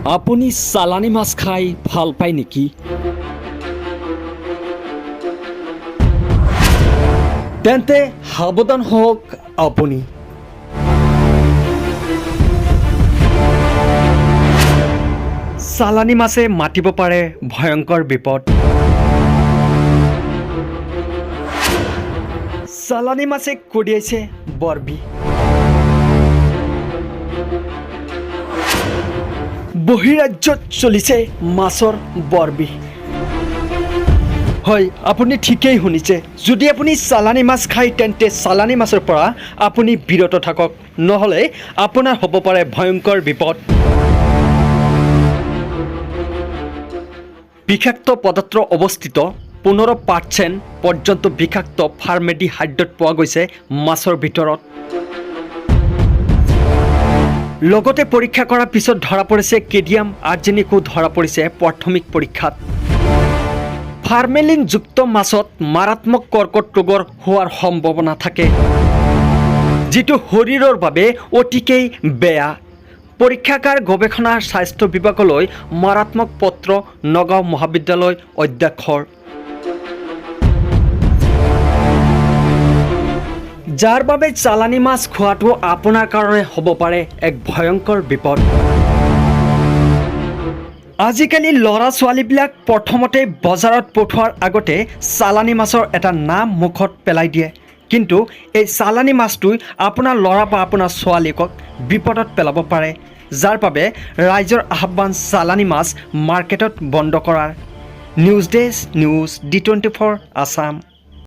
আপুনি চালানী মাছ খাই ভাল পায় নেকি? তেন্তে সাৱধান হওক আপুনি। চালানী মাছে মাতিব পাৰে ভয়ংকৰ বিপদ। চালানী মাছে কঢ়িয়াইছে বৰবিহ। বহিৰাজ্যত চলিছে মাছৰ বৰবিহ। হয়, আপুনি ঠিকেই শুনিছে। যদি আপুনি চালানী মাছ খায় তেন্তে চালানী মাছৰ পৰা আপুনি বিৰত থাকক, নহ'লে আপোনাৰ হ'ব পাৰে ভয়ংকৰ বিপদ। বিষাক্ত পদাৰ্থ অৱস্থিত 15% পৰ্যন্ত বিষাক্ত ফাৰ্মেডিহাইড্ৰেট পোৱা গৈছে মাছৰ ভিতৰত। লগতে পৰীক্ষা কৰাৰ পিছত ধৰা পৰিছে কেডিয়াম আৰ্ছেনিকো ধৰা পৰিছে প্ৰাথমিক পৰীক্ষাত। ফাৰ্মেলিনযুক্ত মাছত মাৰাত্মক কৰ্কট ৰোগৰ হোৱাৰ সম্ভাৱনা থাকে, যিটো শৰীৰৰ বাবে অতিকেই বেয়া। পৰীক্ষাগাৰ গৱেষণা স্বাস্থ্য বিভাগলৈ মাৰাত্মক পত্ৰ নগাঁও মহাবিদ্যালয় অধ্যক্ষৰ। যাৰ বাবে চালানী মাছ খোৱাটো আপোনাৰ কাৰণে হ'ব পাৰে এক ভয়ংকৰ বিপদ। আজিকালি ল'ৰা ছোৱালীবিলাক প্ৰথমতে বজাৰত পঠোৱাৰ আগতে চালানী মাছৰ এটা নাম মুখত পেলাই দিয়ে, কিন্তু এই চালানী মাছটোই আপোনাৰ ল'ৰা বা আপোনাৰ ছোৱালীক বিপদত পেলাব পাৰে। যাৰ বাবে ৰাইজৰ আহ্বান চালানী মাছ মাৰ্কেটত বন্ধ কৰাৰ। News desk, news D24 Assam.